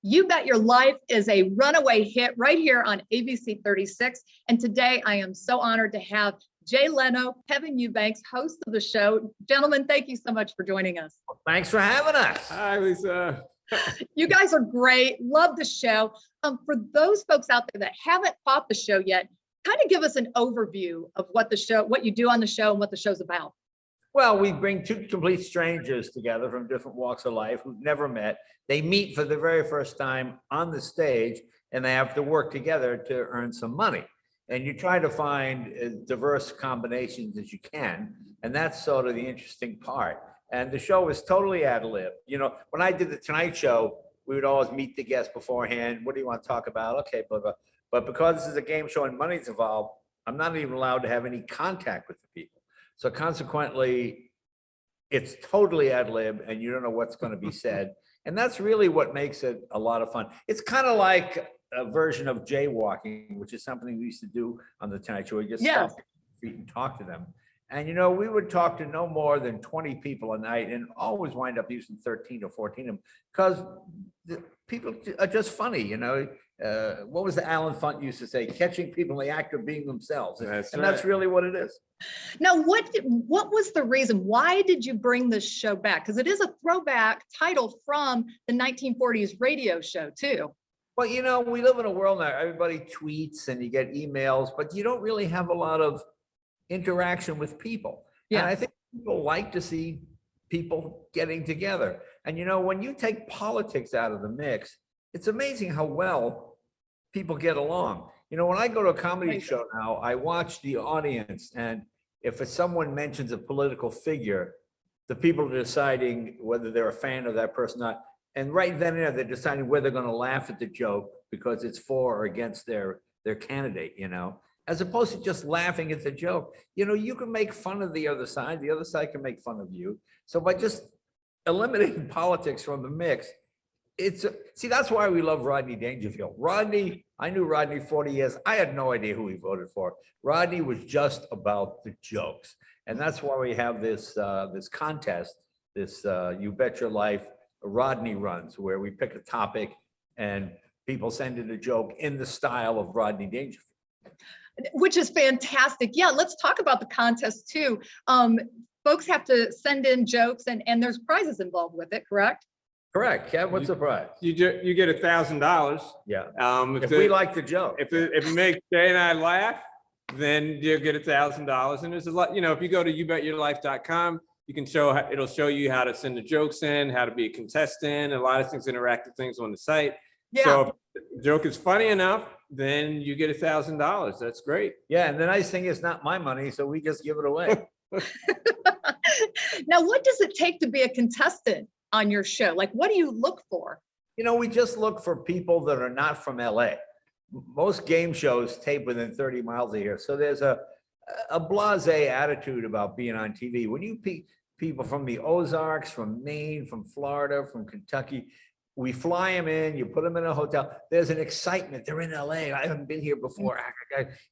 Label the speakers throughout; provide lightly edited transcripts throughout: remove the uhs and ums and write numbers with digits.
Speaker 1: You Bet Your Life is a runaway hit right here on ABC 36. And today I am so honored to have Jay Leno, Kevin Eubanks, host of the show. Gentlemen, thank you so much for joining us.
Speaker 2: Well, thanks for having us.
Speaker 3: Hi, Lisa.
Speaker 1: You guys are great. Love the show. For those folks out there that haven't caught the show yet, kind of give us an overview of what you do on the show and what the show's about.
Speaker 2: Well, we bring two complete strangers together from different walks of life who've never met. They meet for the very first time on the stage, and they have to work together to earn some money. And you try to find as diverse combinations as you can. And that's sort of the interesting part. And the show is totally ad lib. You know, when I did the Tonight Show, we would always meet the guests beforehand. What do you want to talk about? Okay, blah, blah. But because this is a game show and money's involved, I'm not even allowed to have any contact with the people. So consequently, it's totally ad lib and you don't know what's going to be said. And that's really what makes it a lot of fun. It's kind of like a version of jaywalking, which is something we used to do on the Tonight Show. We just stop on the street and talk to them. And, you know, we would talk to no more than 20 people a night and always wind up using 13 or 14 of them because the people are just funny, you know. What was the Alan Funt used to say? Catching people in the act of being themselves. That's really what it is.
Speaker 1: Now, what was the reason? Why did you bring this show back? Because it is a throwback title from the 1940s radio show, too.
Speaker 2: Well, you know, we live in a world now, everybody tweets and you get emails, but you don't really have a lot of interaction with people. Yeah. And I think people like to see people getting together. And, you know, when you take politics out of the mix, it's amazing how well people get along. You know, when I go to a comedy show now, I watch the audience, and if someone mentions a political figure, the people are deciding whether they're a fan of that person or not. And right then and there, they're deciding whether they're going to laugh at the joke because it's for or against their candidate, you know, as opposed to just laughing at the joke. You know, you can make fun of the other side can make fun of you. So by just eliminating politics from the mix, see, that's why we love Rodney Dangerfield. I knew Rodney 40 years. I had no idea who he voted for. Rodney was just about the jokes. And that's why we have this contest, this You Bet Your Life Rodney Runs, where we pick a topic and people send in a joke in the style of Rodney Dangerfield.
Speaker 1: Which is fantastic. Yeah, let's talk about the contest too. Folks have to send in jokes and there's prizes involved with it, correct?
Speaker 2: Correct. Kev, what's the prize?
Speaker 3: You get $1,000.
Speaker 2: Yeah. If we like the joke.
Speaker 3: If it makes Jay and I laugh, then you'll get $1,000. And there's a lot, you know, if you go to youbetyourlife.com, you can it'll show you how to send the jokes in, how to be a contestant, a lot of things, interactive things on the site. Yeah. So if the joke is funny enough, then you get $1,000. That's great.
Speaker 2: Yeah. And the nice thing is not my money, so we just give it away.
Speaker 1: Now, what does it take to be a contestant on your show? Like, what do you look for?
Speaker 2: You know, we just look for people that are not from LA. Most game shows tape within 30 miles of here. So there's a blasé attitude about being on TV. When you people from the Ozarks, from Maine, from Florida, from Kentucky, we fly them in, you put them in a hotel. There's an excitement. They're in LA. I haven't been here before.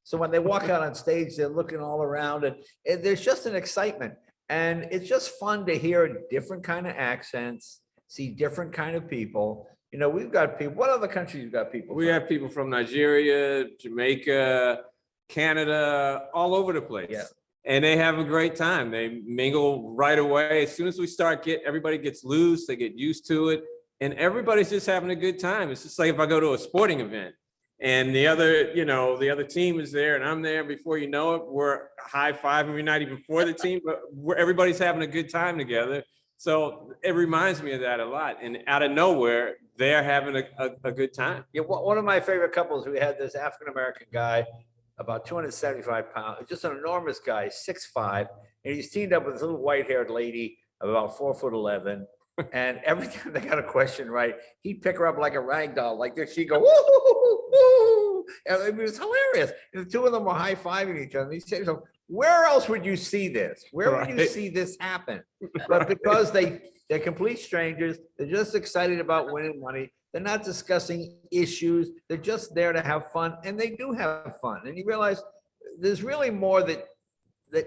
Speaker 2: So when they walk out on stage, they're looking all around and there's just an excitement. And it's just fun to hear different kind of accents, see different kind of people. You know, we've got people. What other countries you've got people
Speaker 3: We have people from Nigeria, Jamaica, Canada, all over the place. Yeah. And they have a great time. They mingle right away. As soon as we start, everybody gets loose, they get used to it. And everybody's just having a good time. It's just like if I go to a sporting event and the other team is there and I'm there, before you know it, we're high-fiving. We're not even for the team, but everybody's having a good time together. So it reminds me of that a lot. And out of nowhere, they're having a good time.
Speaker 2: Yeah, one of my favorite couples, we had this African-American guy, about 275 pounds, just an enormous guy, 6'5", and he's teamed up with this little white-haired lady of about 4'11". And every time they got a question right, he'd pick her up like a rag doll, like this. She'd go, woo, woo, woo, woo. And it was hilarious. And the two of them were high-fiving each other. And he said, so where else would you see this? Where would you see this happen? But because they're complete strangers, they're just excited about winning money. They're not discussing issues. They're just there to have fun. And they do have fun. And you realize there's really more that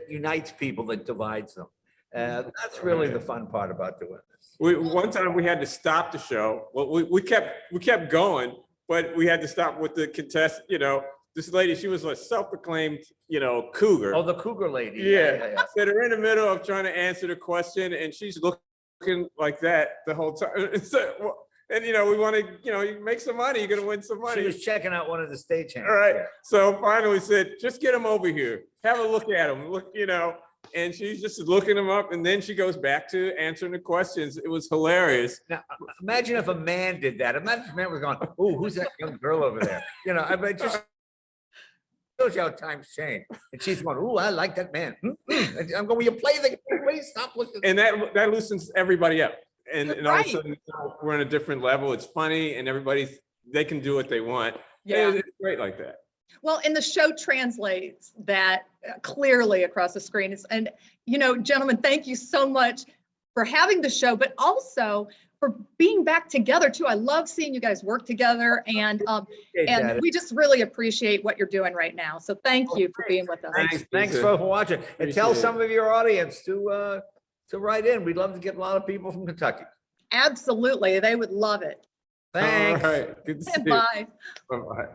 Speaker 2: unites people than divides them. That's really the fun part about doing this.
Speaker 3: One time we had to stop the show. Well, we kept going, but we had to stop with the contest. You know, this lady, she was a self-proclaimed, you know, cougar.
Speaker 2: Oh, the cougar lady.
Speaker 3: Yeah. So they're in the middle of trying to answer the question, and she's looking like that the whole time. And you know, we want to, you know, you make some money. You're gonna win some money.
Speaker 2: She was checking out one of the stagehands.
Speaker 3: All right. So finally, we said, just get him over here. Have a look at him. Look, you know. And she's just looking him up, and then she goes back to answering the questions. It was hilarious.
Speaker 2: Now, imagine if a man did that. Imagine if a man was going, "Oh, who's that young girl over there?" You know, I mean, just shows you how times change. And she's going, "Oh, I like that man." And I'm going, "Will you play the game? Please stop looking."
Speaker 3: And that loosens everybody up. And all of
Speaker 1: Right.
Speaker 3: a sudden, we're on a different level. It's funny, and they can do what they want.
Speaker 1: Yeah.
Speaker 3: It's great like that.
Speaker 1: Well, and the show translates that clearly across the screen. And, you know, gentlemen, thank you so much for having the show, but also for being back together too. I love seeing you guys work together, and we just really appreciate what you're doing right now. So thank you for being with us.
Speaker 2: Thanks for watching. And
Speaker 3: Appreciate
Speaker 2: tell
Speaker 3: it.
Speaker 2: some of your audience to write in. We'd love to get a lot of people from Kentucky.
Speaker 1: Absolutely. They would love it.
Speaker 2: Thanks.
Speaker 3: All right. Good to see you.
Speaker 1: Bye.
Speaker 3: Bye-bye.